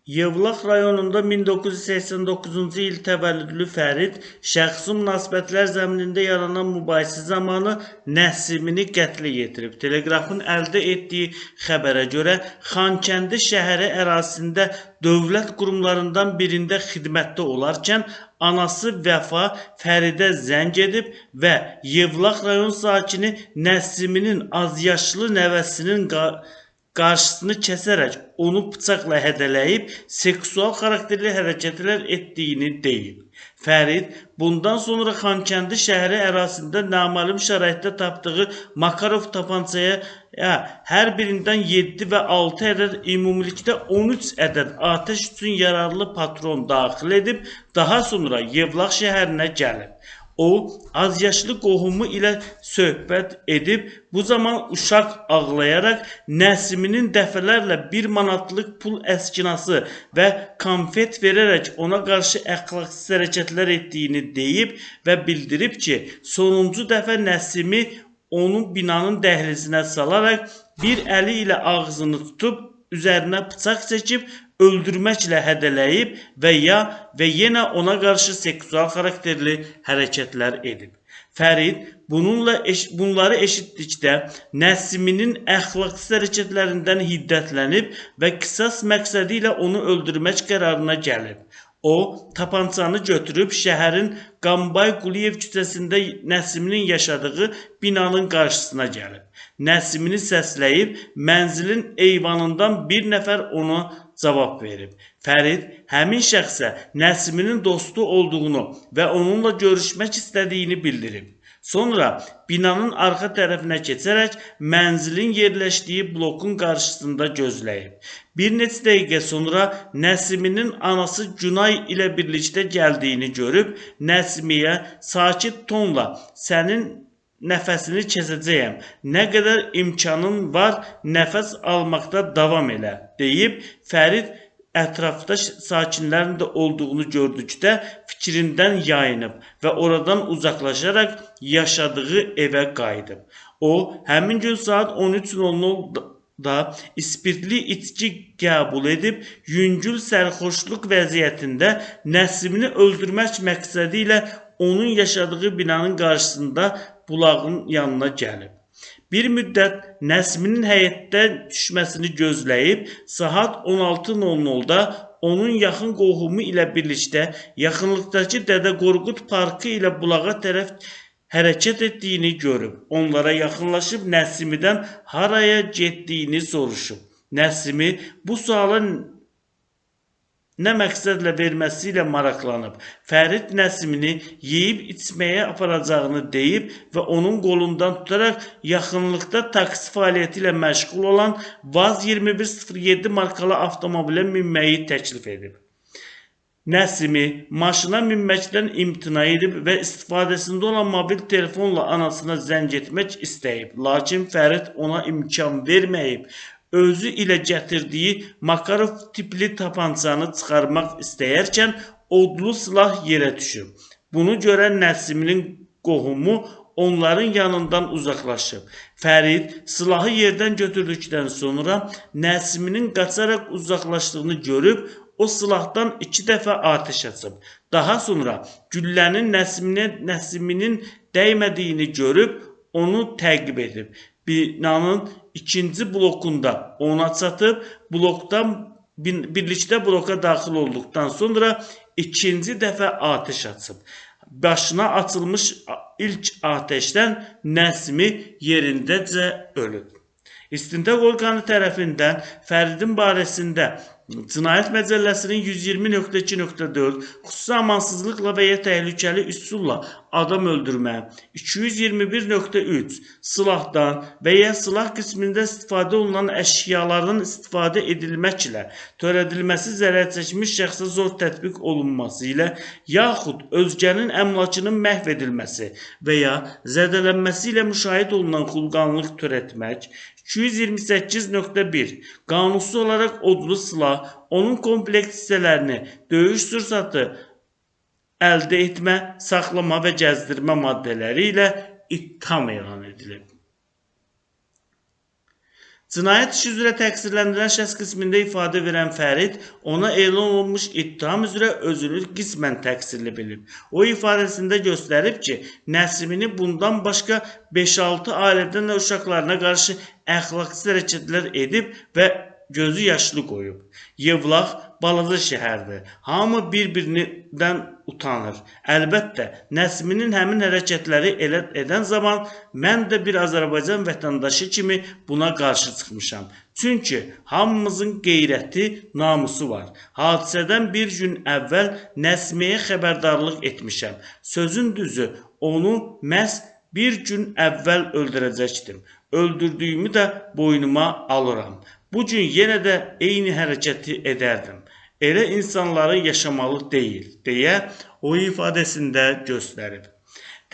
Yevlax rayonunda 1989-cu il təvəllüdlü Fərid şəxsi münasibətlər zəminində yaranan mübahisə zamanı Nəsimini qətlə yetirib. Teleqrafın əldə etdiyi xəbərə görə Xankəndi şəhəri ərazisində dövlət qurumlarından birində xidmətdə olarkən anası Vəfa Fəridə zəng edib və Yevlax rayon sakini Nəsiminin azyaşlı nəvəsinin qarşısını kəsərək onu bıçaqla hədələyib seksual xarakterli hərəkətlər etdiyini deyib. Fərid bundan sonra Xankəndi şəhəri ərazisində naməlum şəraitdə tapdığı Makarov tapancaya hər birindən 7 və 6 ədəd ümumilikdə 13 ədəd atəş üçün yararlı patron daxil edib, daha sonra Yevlax şəhərinə gəlib. O, azyaşlı qohumu ilə söhbət edib, bu zaman uşaq ağlayaraq Nəsiminin dəfələrlə 1 manatlıq pul əskinası və konfet verərək ona qarşı əxlaqsız hərəkətlər etdiyini deyib və bildirib ki, sonuncu dəfə Nəsimi onu binanın dəhlizinə salaraq bir əli ilə ağzını tutub, üzərinə bıçaq çəkib, öldürməklə hədələyib və yenə ona qarşı seksual xarakterli hərəkətlər edib. Fərid bunları eşitdikdə Nəsiminin əxlaqsız hərəkətlərindən hiddətlənib və qisas məqsədi ilə onu öldürmək qərarına gəlib. O, tapançanı götürüb şəhərin Qambay Quliyev küçəsində Nəsiminin yaşadığı binanın qarşısına gəlib. Nəsimini səsləyib, mənzilin eyvanından bir nəfər ona cavab verib. Fərid həmin şəxsə Nəsiminin dostu olduğunu və onunla görüşmək istədiyini bildirib. Sonra binanın arxa tərəfinə keçərək mənzilin yerləşdiyi blokun qarşısında gözləyib. Bir neçə dəqiqə sonra Nəsiminin anası Günay ilə birlikdə gəldiyini görüb, Nəsimiyə sakit tonla sənin nəfəsini kəsəcəyəm, nə qədər imkanın var nəfəs almaqda davam elə, deyib Fərid ətrafda sakinlərin də olduğunu gördükdə fikrindən yayınıb və oradan uzaqlaşaraq yaşadığı evə qayıdıb. O, həmin gün saat 13:00-da ispirtli içki qəbul edib, yüngül sərxoşluq vəziyyətində Nəsimini öldürmək məqsədi ilə onun yaşadığı binanın qarşısında bulağın yanına gəlib. Bir müddət Nəsiminin həyətdən düşməsini gözləyib, saat 16:00-da onun yaxın qohumu ilə birlikdə yaxınlıqdakı Dədə Qorqud parkı ilə bulağa tərəf hərəkət etdiyini görüb. Onlara yaxınlaşıb Nəsimidən haraya getdiyini soruşub. Nəsimi bu suala nə məqsədlə verməsi ilə maraqlanıb. Fərid Nəsimini yeyib içməyə aparacağını deyib və onun qolundan tutaraq yaxınlıqda taksi fəaliyyəti ilə məşğul olan Vaz 2107 markalı avtomobilə minməyi təklif edib. Nəsimi maşına minməkdən imtina edib və istifadəsində olan mobil telefonla anasına zəng etmək istəyib. Lakin Fərid ona imkan verməyib. Özü ilə gətirdiyi Makarov tipli tapançanı çıxarmaq istəyərkən odlu silah yerə düşüb. Bunu görən Nəsiminin qohumu onların yanından uzaqlaşıb. Fərid silahı yerdən götürdükdən sonra Nəsiminin qaçaraq uzaqlaşdığını görüb, o silahdan 2 dəfə atəş açıb. Daha sonra güllənin Nəsiminin dəymədiyini görüb, onu təqib edib. Binanın ikinci blokunda ona çatıb, birlikdə bloka daxil olduqdan sonra ikinci dəfə atəş açıb. Başına açılmış ilk atəşdən Nəsimi yerindəcə ölüb. İstintaq orqanı tərəfindən Fəridin barəsində Cinayət Məcəlləsinin 120.2.4 xüsusi amansızlıqla və ya təhlükəli üsulla adam öldürmə, 221.3 silahdan və ya silah qismində istifadə olunan əşyalardan istifadə edilməklə törədilməsi zərər çəkmiş şəxsə zor tətbiq olunması ilə yaxud özgənin əmlakının məhv edilməsi və ya zədələnməsi ilə müşahidə olunan xulqanlıq törətmək, 228.1 qanunsuz olaraq odlu silah, onun komplekt hissələrini, döyüş sursatı əldə etmə, saxlama və gəzdirmə maddələri ilə ittiham elan edilib. Cinayət işi üzrə təqsirləndirilən şəxs qismində ifadə verən Fərid ona elan olunmuş ittiham üzrə özünü qismən təqsirli bilib. O ifadəsində göstərib ki, Nəsimini bundan başqa 5-6 ailədən və uşaqlarına qarşı əxlaqsız hərəkətlər edib və gözü yaşlı qoyub. Yevlax balaca şəhərdir. Hamı bir-birindən utanır. Əlbəttə, Nəsiminin həmin hərəkətləri edən zaman mən də bir Azərbaycan vətəndaşı kimi buna qarşı çıxmışam. Çünki hamımızın qeyrəti, namusu var. Hadisədən bir gün əvvəl Nəsimiyə xəbərdarlıq etmişəm. Sözün düzü, onu məhz bir gün əvvəl öldürəcəkdim. Öldürdüyümü də boynuma alıram. Bu gün yenə də eyni hərəkəti edərdim. Elə insanları yaşamalı deyil, deyə o ifadəsində göstərib.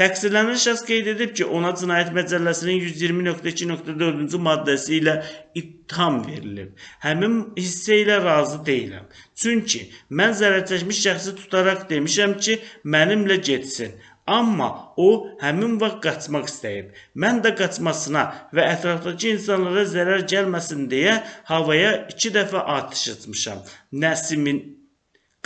Təqsirlənən şəxs qeyd edib ki, ona Cinayət Məcəlləsinin 120.2.4-cü maddəsi ilə ittiham verilib. Həmin hissə ilə razı deyiləm. Çünki mən zərərçəkmiş şəxsi tutaraq demişəm ki, mənimlə getsin. Amma o həmin vaxt qaçmaq istəyib. Mən də qaçmasına və ətrafdakı insanlara zərər gəlməsin deyə havaya 2 dəfə atəş açmışam. Nəsimin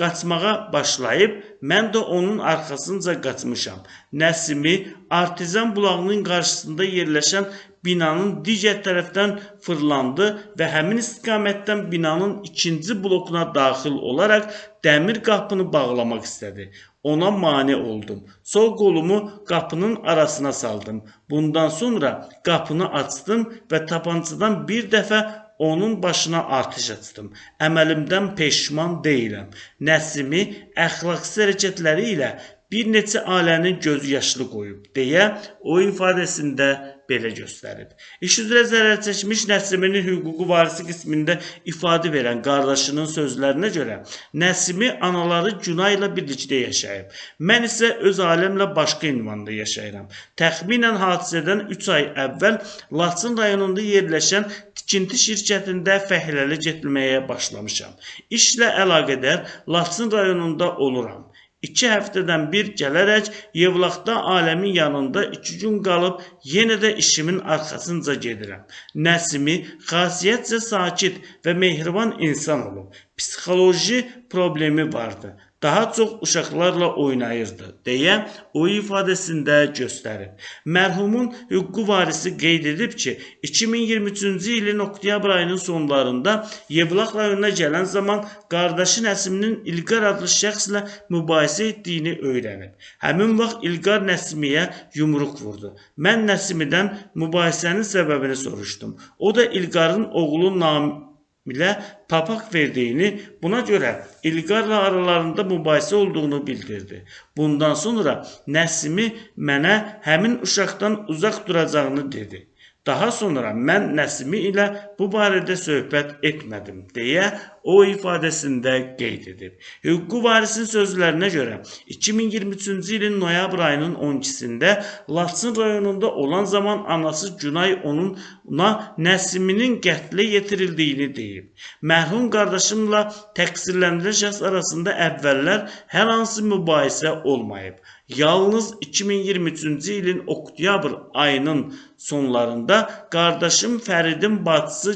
qaçmağa başlayıb, mən də onun arxasınca qaçmışam. Nəsimi Artizan bulağının qarşısında yerləşən binanın digər tərəfdən fırlandı və həmin istiqamətdən binanın 2-ci blokuna daxil olaraq dəmir qapını bağlamaq istədi. Ona mane oldum. Sol qolumu qapının arasına saldım. Bundan sonra qapını açdım və tapançadan bir dəfə onun başına atəş açdım. Əməlimdən peşman deyiləm. Nəsimi əxlaqsız hərəkətləri ilə bir neçə ailənin gözü yaşlı qoyub, deyə o ifadəsində belə göstərib. İş üzrə zərər çəkmiş Nəsiminin hüquqi varisi qismində ifadə verən qardaşının sözlərinə görə Nəsimi anaları Günay ilə birlikdə yaşayıb. Mən isə öz ailəmlə başqa ünvanda yaşayıram. Təxminən hadisədən 3 ay əvvəl Laçın rayonunda yerləşən tikinti şirkətində fəhləlik etməyə başlamışam. İşlə əlaqədar Laçın rayonunda oluram. 2 həftədən bir gələrək Yevlaxda ailəmin yanında 2 gün qalıb yenə də işimin arxasınca gedirəm. Nəsimi xasiyyətcə sakit və mehriban insan olub. Psixoloji problemi vardı. Daha çox uşaqlarla oynayırdı, deyə o ifadəsində göstərib. Mərhumun hüquqi varisi qeyd edib ki, 2023-cü ilin oktyabr ayının sonlarında Yevlax rayonuna gələn zaman qardaşı Nəsiminin İlqar adlı şəxslə mübahisə etdiyini öyrənib. Həmin vaxt İlqar Nəsimiyə yumruq vurdu. Mən Nəsimidən mübahisənin səbəbini soruşdum. O da İlqarın oğlu Namilə papaq verdiyini, buna görə İlqarla aralarında mübahisə olduğunu bildirdi. Bundan sonra Nəsimi mənə həmin uşaqdan uzaq duracağını dedi. Daha sonra mən Nəsimi ilə bu barədə söhbət etmədim, deyə o ifadəsində qeyd edib. Hüquqi varisin sözlərinə görə 2023-cü ilin noyabr ayının 12-sində Laçın rayonunda olan zaman anası Günay ona Nəsiminin qətlə yetirildiyini deyib. Mərhum qardaşımla təqsirləndirilən şəxs arasında əvvəllər hər hansı mübahisə olmayıb. Yalnız 2023-cü ilin oktyabr ayının sonlarında qardaşım Fəridin bacısı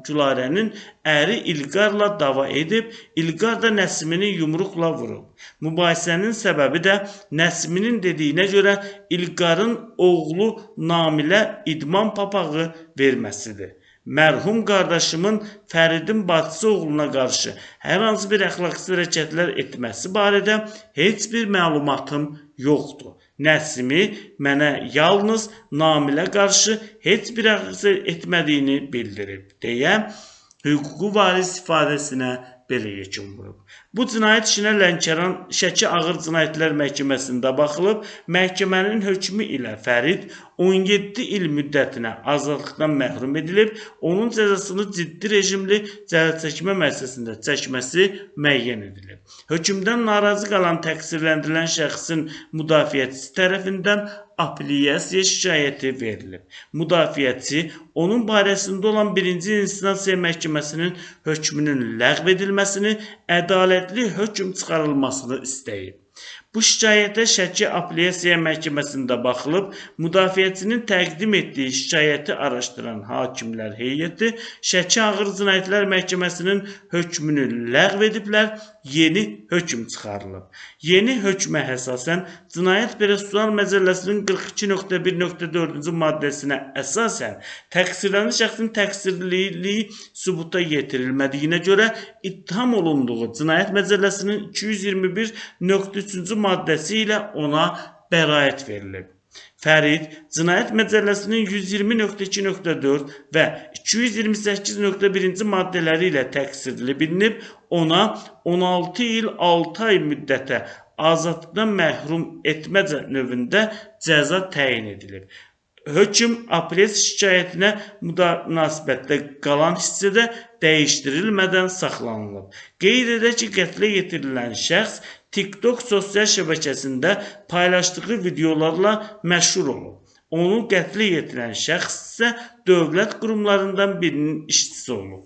Gülarənin əri İlqarla dava edib, İlqar da Nəsimini yumruqla vurub. Mübahisənin səbəbi də Nəsiminin dediyinə görə İlqarın oğlu Namilə idman papağı verməsidir. Mərhum qardaşımın Fəridin bacısı oğluna qarşı hər hansı bir əxlaqsız hərəkətlər etməsi barədə heç bir məlumatım yoxdur. Nəsimi mənə yalnız Namilə qarşı heç bir əxlaqsız etmədiyini bildirib, deyə hüquqi varis ifadəsinə belə yekun vurub. Bu cinayət işinə Lənkəran Şəki Ağır Cinayətlər Məhkəməsində baxılıb, məhkəmənin hökmü ilə Fərid 17 il müddətinə azadlıqdan məhrum edilib, onun cəzasını ciddi rejimli cəzaçəkmə müəssisəsində çəkməsi müəyyən edilib. Hökmdən narazı qalan təqsirləndirilən şəxsin müdafiəçisi tərəfindən apellyasiya şikayəti verilib. Müdafiəçi onun barəsində olan 1-ci instansiya məhkəməsinin hökmünün ləğv edilməsini, ədalətli hökm çıxarılmasını istəyib. Bu şikayətə Şəki Apellyasiya Məhkəməsində baxılıb, müdafiəçinin təqdim etdiyi şikayəti araşdıran hakimlər heyəti Şəki Ağır Cinayətlər Məhkəməsinin hökmünü ləğv ediblər, yeni hökm çıxarılıb. Yeni hökmə əsasən Cinayət Prosessual Məcəlləsinin 42.1.4-cü maddəsinə əsasən təqsirlənmiş şəxsin təqsirliliyi sübuta yetirilmədiyinə görə ittiham olunduğu Cinayət Məcəlləsinin 221.3-cü maddəsi ilə ona bəraət verilib. Fərid Cinayət Məcəlləsinin 120.2.4 və 228.1-ci maddələri ilə təqsirli bilinib, ona 16 il 6 ay müddətə azadlıqdan məhrum etməcə növündə cəza təyin edilib. Hökm apellyasiya şikayətinə münasibətdə qalan hissədə dəyişdirilmədən saxlanılıb. Qeyd edək ki, qətlə yetirilən şəxs TikTok sosial şəbəkəsində paylaşdığı videolarla məşhur olub. Onu qətlə yetirən şəxs isə dövlət qurumlarından birinin işçisi olub.